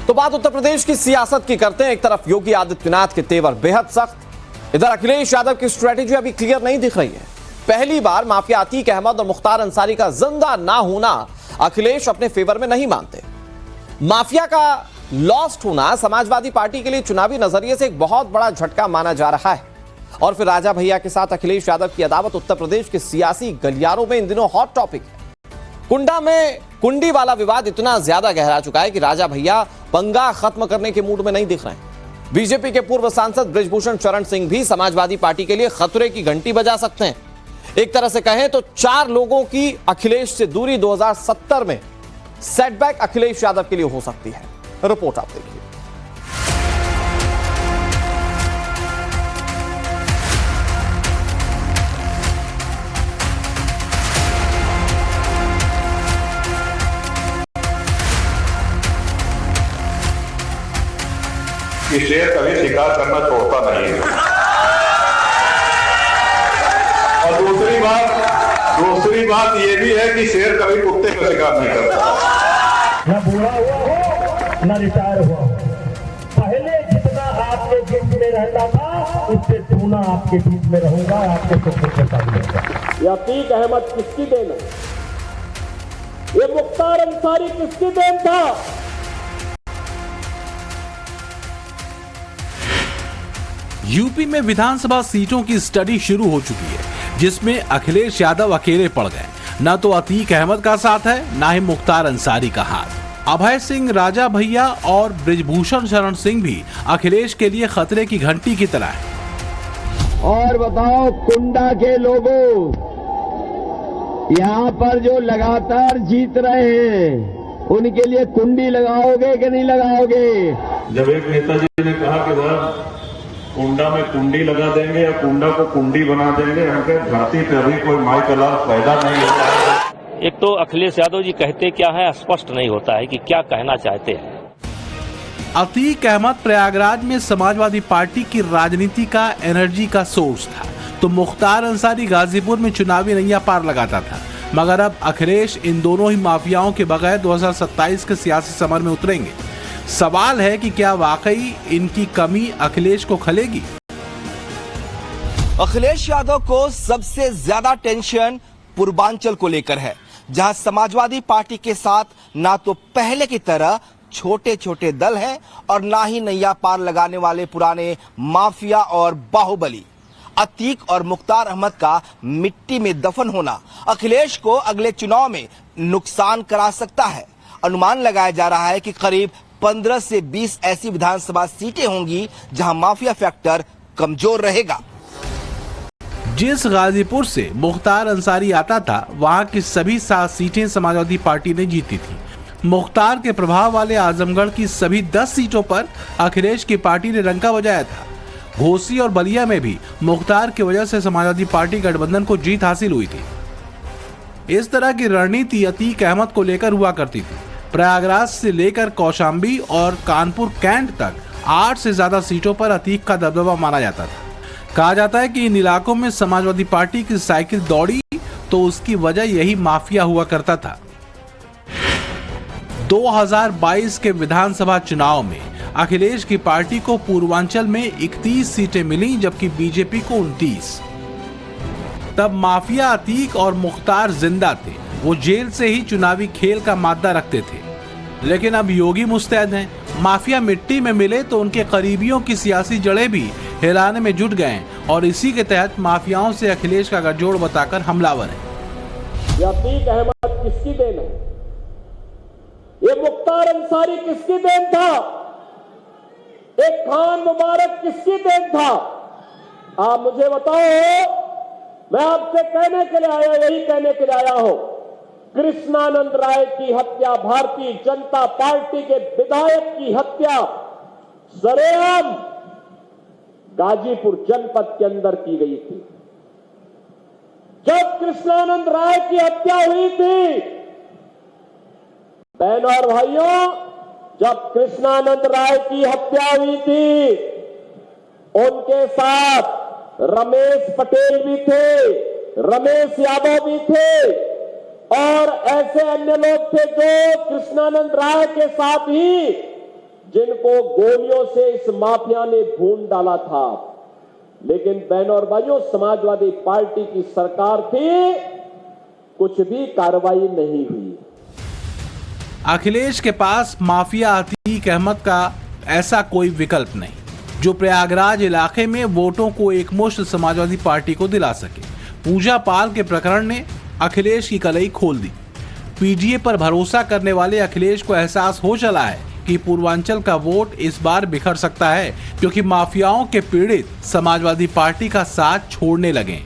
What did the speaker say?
तो बात उत्तर प्रदेश की सियासत की करते हैं। एक तरफ योगी आदित्यनाथ के तेवर बेहद सख्त, इधर अखिलेश यादव की स्ट्रेटेजी अभी क्लियर नहीं दिख रही है। पहली बार माफिया अतीक अहमद और मुख्तार अंसारी का जिंदा ना होना अखिलेश अपने फेवर में नहीं मानते। माफिया का लॉस्ट होना समाजवादी पार्टी के लिए चुनावी नजरिए से एक बहुत बड़ा झटका माना जा रहा है। और फिर राजा भैया के साथ अखिलेश यादव की अदावत उत्तर प्रदेश के सियासी गलियारों में इन दिनों हॉट टॉपिक है। कुंडा में कुंडी वाला विवाद इतना ज्यादा गहरा चुका है कि राजा भैया पंगा खत्म करने के मूड में नहीं दिख रहे हैं। बीजेपी के पूर्व सांसद बृजभूषण शरण सिंह भी समाजवादी पार्टी के लिए खतरे की घंटी बजा सकते हैं। एक तरह से कहें तो 4 लोगों की अखिलेश से दूरी 2070 में सेटबैक अखिलेश यादव के लिए हो सकती है। रिपोर्ट आप देखिए। कि शेर कभी शिकार करना छोड़ता नहीं है। और दूसरी बात ये भी है कि शेर कभी कुत्ते का शिकार नहीं करता। न बूढ़ा हुआ हो न रिटायर हुआ हो, पहले जितना आपके ग्रुप में रहता था उससे दूना आपके ग्रुप में रहूंगा, आपके सुख के साथ रहूंगा। ये अतीक अहमद किसकी देन है? ये मुख्तार अंसारी किसकी देन था? यूपी में विधानसभा सीटों की स्टडी शुरू हो चुकी है, जिसमें अखिलेश यादव अकेले पड़ गए। न तो अतीक अहमद का साथ है, न ही मुख्तार अंसारी का हाथ। अभय सिंह, राजा भैया और बृजभूषण शरण सिंह भी अखिलेश के लिए खतरे की घंटी की तरह है। और बताओ कुंडा के लोगों, यहाँ पर जो लगातार जीत रहे हैं उनके लिए कुंडी लगाओगे कि नहीं लगाओगे? जब एक नेताजी ने कहा कि वह कुंडा में कुंडी लगा देंगे या कुंडा को कुंडी बना देंगे, हमके धरती पे अभी कोई माई का लाल पैदा नहीं होता है। एक तो अखिलेश यादव जी कहते क्या है, स्पष्ट नहीं होता है कि क्या कहना चाहते हैं। अतीक अहमद प्रयागराज में समाजवादी पार्टी की राजनीति का एनर्जी का सोर्स था, तो मुख्तार अंसारी गाजीपुर में चुनावी नैया पार लगाता था। मगर अब अखिलेश इन दोनों ही माफियाओं के बगैर 2027 के सियासी समर में उतरेंगे। सवाल है कि क्या वाकई इनकी कमी अखिलेश को खलेगी? अखिलेश यादव को सबसे ज्यादा टेंशन पूर्वांचल को लेकर है, जहां समाजवादी पार्टी के साथ ना तो पहले की तरह छोटे छोटे दल हैं और ना ही नैया पार लगाने वाले पुराने माफिया और बाहुबली। अतीक और मुख्तार अहमद का मिट्टी में दफन होना अखिलेश को अगले चुनाव में नुकसान करा सकता है। अनुमान लगाया जा रहा है कि करीब 15 से 20 ऐसी विधानसभा सीटें होंगी जहां माफिया फैक्टर कमजोर रहेगा। जिस गाजीपुर से मुख्तार अंसारी आता था, वहां की सभी 7 सीटें समाजवादी पार्टी ने जीती थी। मुख्तार के प्रभाव वाले आजमगढ़ की सभी 10 सीटों पर अखिलेश की पार्टी ने डंका बजाया था। घोसी और बलिया में भी मुख्तार की वजह से समाजवादी पार्टी गठबंधन को जीत हासिल हुई थी। इस तरह की रणनीति अतीक अहमद को लेकर हुआ करती थी। प्रयागराज से लेकर कौशाम्बी और कानपुर कैंट तक 8 से ज्यादा सीटों पर अतीक का दबदबा माना जाता था। कहा जाता है कि इन इलाकों में समाजवादी पार्टी की साइकिल दौड़ी तो उसकी वजह यही माफिया हुआ करता था। 2022 के विधानसभा चुनाव में अखिलेश की पार्टी को पूर्वांचल में 31 सीटें मिली, जबकि बीजेपी को 29। तब माफिया अतीक और मुख्तार जिंदा थे, वो जेल से ही चुनावी खेल का मादा रखते थे। लेकिन अब योगी मुस्तैद हैं। माफिया मिट्टी में मिले तो उनके करीबियों की सियासी जड़ें भी हिलाने में जुट गए और इसी के तहत माफियाओं से अखिलेश का गठजोड़ बताकर हमलावर है। अतीक अहमद किसकी देन है? ये मुख्तार अंसारी किसकी देन था? एक खान मुबारक किसकी देन था? आप मुझे बताओ। मैं आपसे कहने के लिए आया, यही कहने के लिए आया हूं। कृष्णानंद राय की हत्या, भारतीय जनता पार्टी के विधायक की हत्या सरेआम गाजीपुर जनपद के अंदर की गई थी। जब कृष्णानंद राय की हत्या हुई थी, बहनों और भाइयों, जब कृष्णानंद राय की हत्या हुई थी, उनके साथ रमेश पटेल भी थे, रमेश यादव भी थे और ऐसे अन्य लोग थे जो कृष्णानंद राय के साथ ही जिनको गोलियों से इस माफिया ने भून डाला था। लेकिन बहनों और भाइयों, समाजवादी पार्टी की सरकार थी, कुछ भी कार्रवाई नहीं हुई। अखिलेश के पास माफिया अतीक अहमद का ऐसा कोई विकल्प नहीं जो प्रयागराज इलाके में वोटों को एकमुश्त समाजवादी पार्टी को दिला सके। पूजा पाल के प्रकरण ने अखिलेश की कलई खोल दी। पीडीए पर भरोसा करने वाले अखिलेश को एहसास हो चला है कि पूर्वांचल का वोट इस बार बिखर सकता है, क्योंकि माफियाओं के पीड़ित समाजवादी पार्टी का साथ छोड़ने लगे।